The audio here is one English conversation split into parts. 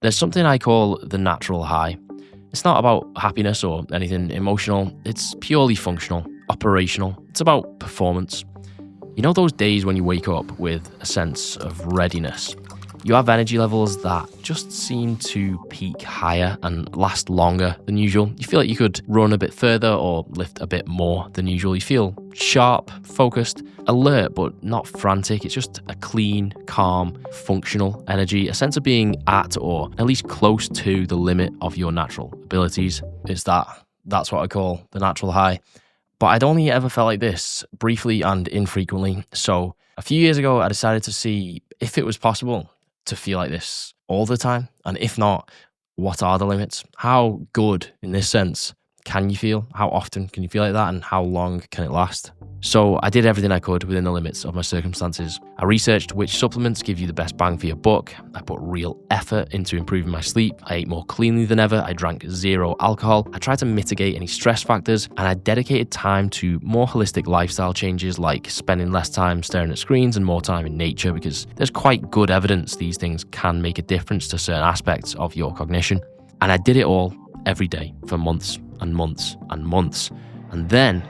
There's something I call the natural high. It's not about happiness or anything emotional, it's purely functional, operational. It's about performance. You know those days when you wake up with a sense of readiness? You have energy levels that just seem to peak higher and last longer than usual. You feel like you could run a bit further or lift a bit more than usual. You feel sharp, focused, alert, but not frantic. It's just a clean, calm, functional energy, a sense of being at or at least close to the limit of your natural abilities. That's what I call the natural high. But I'd only ever felt like this briefly and infrequently. So a few years ago, I decided to see if it was possible to feel like this all the time. And if not, what are the limits? How good, in this sense, can you feel? How often can you feel like that? And how long can it last? So I did everything I could within the limits of my circumstances. I researched which supplements give you the best bang for your buck. I put real effort into improving my sleep. I ate more cleanly than ever. I drank zero alcohol. I tried to mitigate any stress factors, and I dedicated time to more holistic lifestyle changes like spending less time staring at screens and more time in nature, because there's quite good evidence these things can make a difference to certain aspects of your cognition. And I did it all every day for months and months and months. And then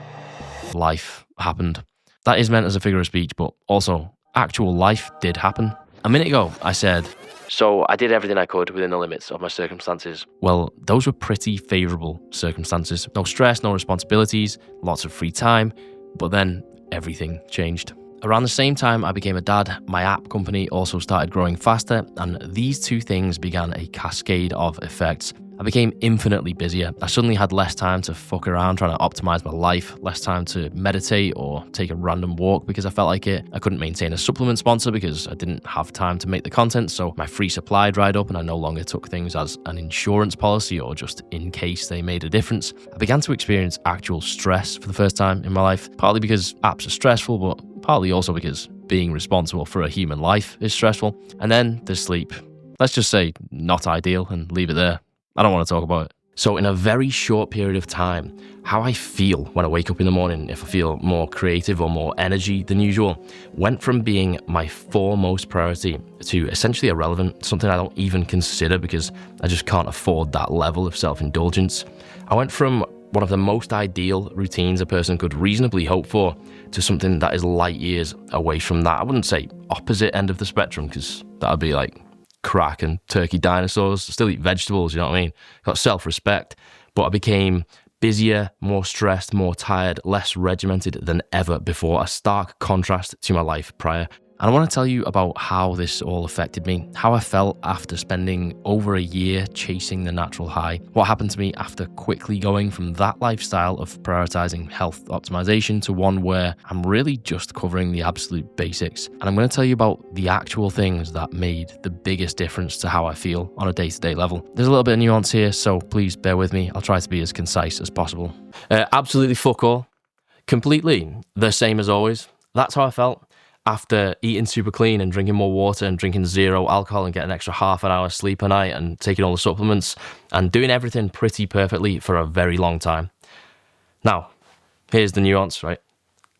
life happened. That is meant as a figure of speech, but also actual life did happen. A minute ago, I said, so I did everything I could within the limits of my circumstances. Well, those were pretty favorable circumstances. No stress, no responsibilities, lots of free time, but then everything changed. Around the same time I became a dad, my app company also started growing faster, and these two things began a cascade of effects. I became infinitely busier. I suddenly had less time to fuck around trying to optimize my life, less time to meditate or take a random walk because I felt like it. I couldn't maintain a supplement sponsor because I didn't have time to make the content, so my free supply dried up and I no longer took things as an insurance policy or just in case they made a difference. I began to experience actual stress for the first time in my life, partly because apps are stressful, but partly also because being responsible for a human life is stressful. And then there's sleep. Let's just say not ideal and leave it there. I don't want to talk about it. So in a very short period of time, how I feel when I wake up in the morning, if I feel more creative or more energy than usual, went from being my foremost priority to essentially irrelevant, something I don't even consider because I just can't afford that level of self-indulgence. I went from one of the most ideal routines a person could reasonably hope for to something that is light years away from that. I wouldn't say opposite end of the spectrum because that would be like crack and turkey dinosaurs. Still eat vegetables, you know what I mean? Got self-respect, but I became busier, more stressed, more tired, less regimented than ever before, a stark contrast to my life prior. And I want to tell you about how this all affected me, how I felt after spending over a year chasing the natural high, what happened to me after quickly going from that lifestyle of prioritizing health optimization to one where I'm really just covering the absolute basics. And I'm going to tell you about the actual things that made the biggest difference to how I feel on a day-to-day level. There's a little bit of nuance here, so please bear with me. I'll try to be as concise as possible. Absolutely fuck all. Completely the same as always. That's how I felt after eating super clean and drinking more water and drinking zero alcohol and getting an extra half an hour sleep a night and taking all the supplements and doing everything pretty perfectly for a very long time. Now, here's the nuance, right?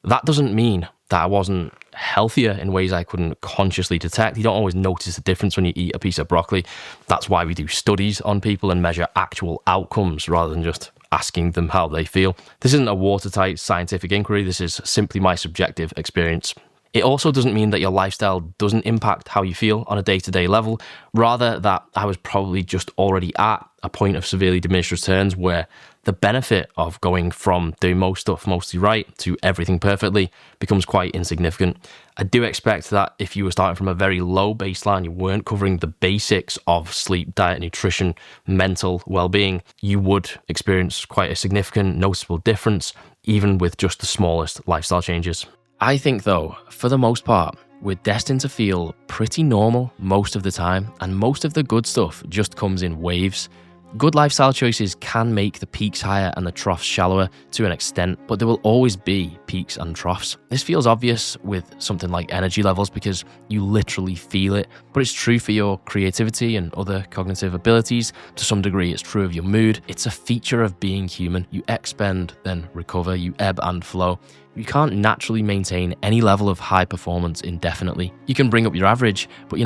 That doesn't mean that I wasn't healthier in ways I couldn't consciously detect. You don't always notice the difference when you eat a piece of broccoli. That's why we do studies on people and measure actual outcomes rather than just asking them how they feel. This isn't a watertight scientific inquiry. This is simply my subjective experience. It also doesn't mean that your lifestyle doesn't impact how you feel on a day-to-day level, rather that I was probably just already at a point of severely diminished returns where the benefit of going from doing most stuff mostly right to everything perfectly becomes quite insignificant. I do expect that if you were starting from a very low baseline, you weren't covering the basics of sleep, diet, nutrition, mental well-being, you would experience quite a significant noticeable difference, even with just the smallest lifestyle changes. I think though, for the most part, we're destined to feel pretty normal most of the time, and most of the good stuff just comes in waves. Good lifestyle choices can make the peaks higher and the troughs shallower to an extent, but there will always be peaks and troughs. This feels obvious with something like energy levels because you literally feel it, but it's true for your creativity and other cognitive abilities. To some degree, it's true of your mood. It's a feature of being human. You expend, then recover, you ebb and flow. You can't naturally maintain any level of high performance indefinitely. You can bring up your average, but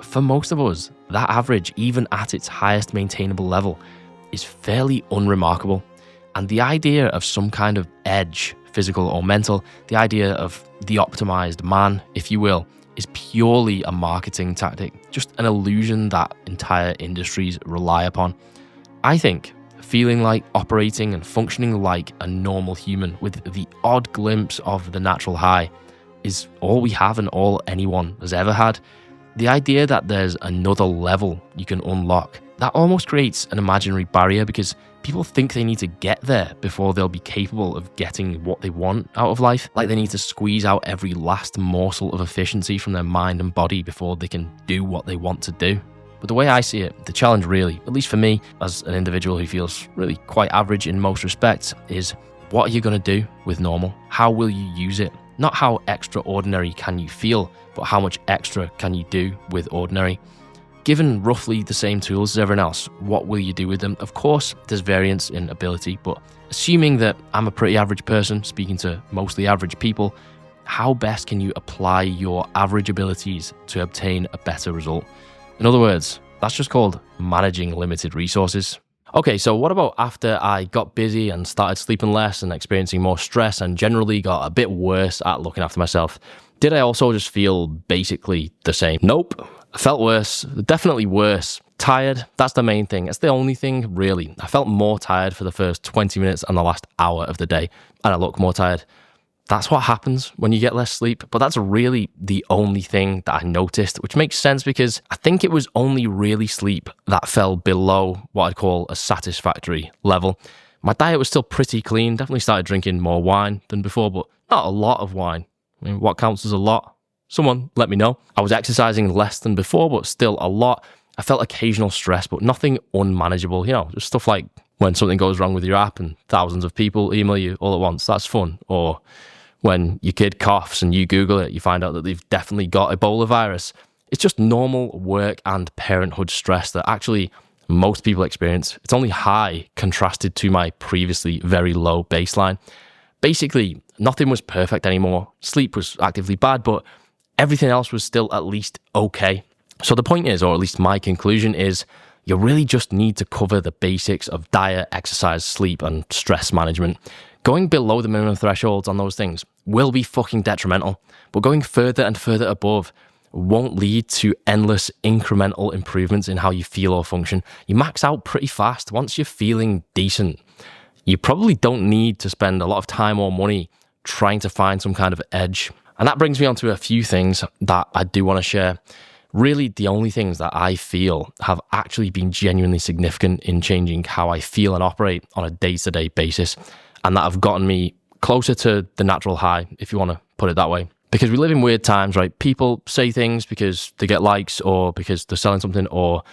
for most of us, that average, even at its highest maintainable level, is fairly unremarkable. And the idea of some kind of edge, physical or mental, the idea of the optimized man, if you will, is purely a marketing tactic, just an illusion that entire industries rely upon. I think feeling like operating and functioning like a normal human with the odd glimpse of the natural high is all we have and all anyone has ever had. The idea that there's another level you can unlock, that almost creates an imaginary barrier because people think they need to get there before they'll be capable of getting what they want out of life. Like they need to squeeze out every last morsel of efficiency from their mind and body before they can do what they want to do. But the way I see it, the challenge really, at least for me, as an individual who feels really quite average in most respects, is what are you going to do with normal? How will you use it? Not how extraordinary can you feel, but how much extra can you do with ordinary? Given roughly the same tools as everyone else, what will you do with them? Of course, there's variance in ability, but assuming that I'm a pretty average person, speaking to mostly average people, how best can you apply your average abilities to obtain a better result? In other words, that's just called managing limited resources. Okay, so what about after I got busy and started sleeping less and experiencing more stress and generally got a bit worse at looking after myself? Did I also just feel basically the same? Nope. I felt worse, definitely worse. Tired, that's the main thing. It's the only thing, really. I felt more tired for the first 20 minutes and the last hour of the day, and I look more tired. That's what happens when you get less sleep, but that's really the only thing that I noticed, which makes sense because I think it was only really sleep that fell below what I'd call a satisfactory level. My diet was still pretty clean, definitely started drinking more wine than before, but not a lot of wine. I mean, what counts as a lot? Someone let me know. I was exercising less than before, but still a lot. I felt occasional stress, but nothing unmanageable. You know, just stuff like when something goes wrong with your app and thousands of people email you all at once. That's fun. Or when your kid coughs and you Google it, you find out that they've definitely got Ebola virus. It's just normal work and parenthood stress that actually most people experience. It's only high contrasted to my previously very low baseline. Basically, nothing was perfect anymore. Sleep was actively bad, but everything else was still at least okay. So the point is, or at least my conclusion is, you really just need to cover the basics of diet, exercise, sleep, and stress management. Going below the minimum thresholds on those things will be fucking detrimental, but going further and further above won't lead to endless incremental improvements in how you feel or function. You max out pretty fast once you're feeling decent. You probably don't need to spend a lot of time or money trying to find some kind of edge. And that brings me on to a few things that I do want to share. Really, the only things that I feel have actually been genuinely significant in changing how I feel and operate on a day-to-day basis, and that have gotten me closer to the natural high, if you want to put it that way. Because we live in weird times, right? People say things because they get likes or because they're selling something or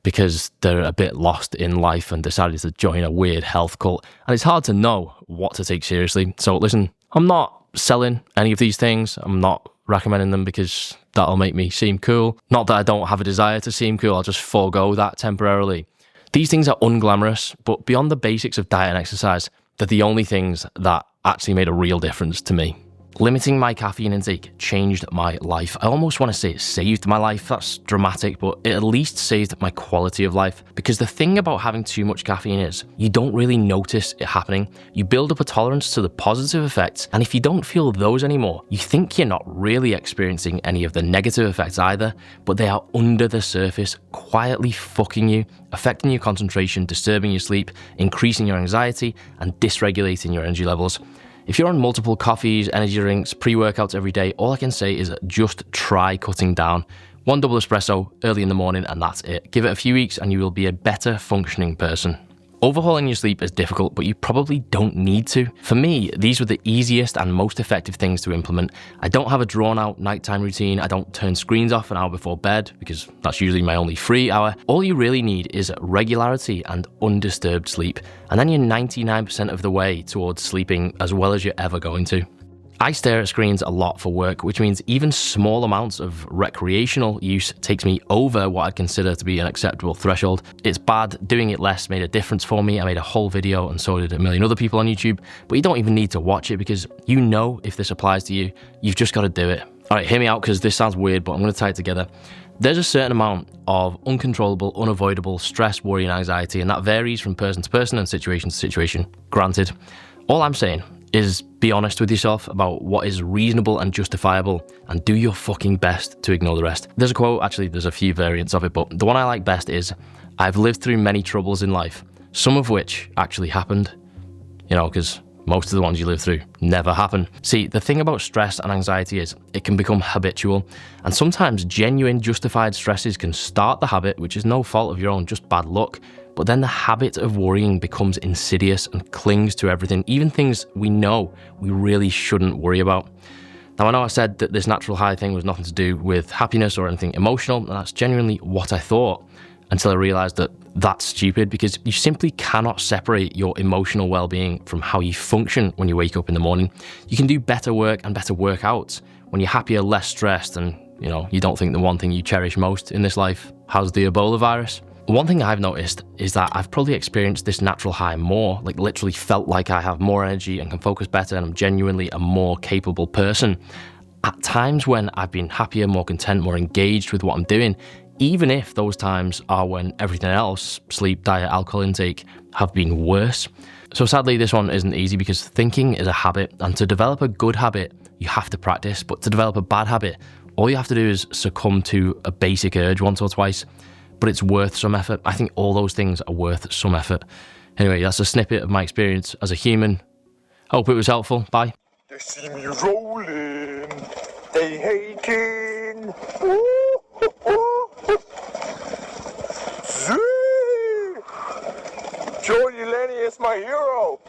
because they're a bit lost in life and decided to join a weird health cult. And it's hard to know what to take seriously. So listen, I'm not selling any of these things. I'm not recommending them because that'll make me seem cool. Not that I don't have a desire to seem cool, I'll just forego that temporarily. These things are unglamorous, but beyond the basics of diet and exercise, they're the only things that actually made a real difference to me. Limiting my caffeine intake changed my life. I almost want to say it saved my life. That's dramatic, but it at least saved my quality of life. Because the thing about having too much caffeine is you don't really notice it happening. You build up a tolerance to the positive effects, and if you don't feel those anymore, you think you're not really experiencing any of the negative effects either, but they are under the surface, quietly fucking you, affecting your concentration, disturbing your sleep, increasing your anxiety, and dysregulating your energy levels. If you're on multiple coffees, energy drinks, pre-workouts every day, all I can say is just try cutting down. 1 double espresso early in the morning and that's it. Give it a few weeks and you will be a better functioning person. Overhauling your sleep is difficult, but you probably don't need to. For me, these were the easiest and most effective things to implement. I don't have a drawn-out nighttime routine. I don't turn screens off an hour before bed because that's usually my only free hour. All you really need is regularity and undisturbed sleep, and then you're 99% of the way towards sleeping as well as you're ever going to. I stare at screens a lot for work, which means even small amounts of recreational use takes me over what I'd consider to be an acceptable threshold. It's bad. Doing it less made a difference for me. I made a whole video and so did a million other people on YouTube, but you don't even need to watch it because you know if this applies to you, you've just got to do it. All right, hear me out because this sounds weird, but I'm going to tie it together. There's a certain amount of uncontrollable, unavoidable stress, worry, and anxiety, and that varies from person to person and situation to situation. Granted, all I'm saying is be honest with yourself about what is reasonable and justifiable, and do your fucking best to ignore the rest. There's a quote, actually, there's a few variants of it, but the one I like best is, "I've lived through many troubles in life, some of which actually happened." You know, because most of the ones you live through never happen. See, the thing about stress and anxiety is it can become habitual, and sometimes genuine justified stresses can start the habit, which is no fault of your own, just bad luck. But then the habit of worrying becomes insidious and clings to everything, even things we know we really shouldn't worry about. Now, I know I said that this natural high thing was nothing to do with happiness or anything emotional, and that's genuinely what I thought, until I realised that that's stupid, because you simply cannot separate your emotional well-being from how you function when you wake up in the morning. You can do better work and better workouts when you're happier, less stressed, and you don't think the one thing you cherish most in this life has the Ebola virus. One thing I've noticed is that I've probably experienced this natural high more, like literally felt like I have more energy and can focus better, and I'm genuinely a more capable person at times when I've been happier, more content, more engaged with what I'm doing, even if those times are when everything else, sleep, diet, alcohol intake, have been worse. So sadly, this one isn't easy, because thinking is a habit, and to develop a good habit, you have to practice, but to develop a bad habit, all you have to do is succumb to a basic urge once or twice, but it's worth some effort. I think all those things are worth some effort. Anyway, that's a snippet of my experience as a human. Hope it was helpful. Bye. They see me rolling, they hating. Joey Lenny is my hero.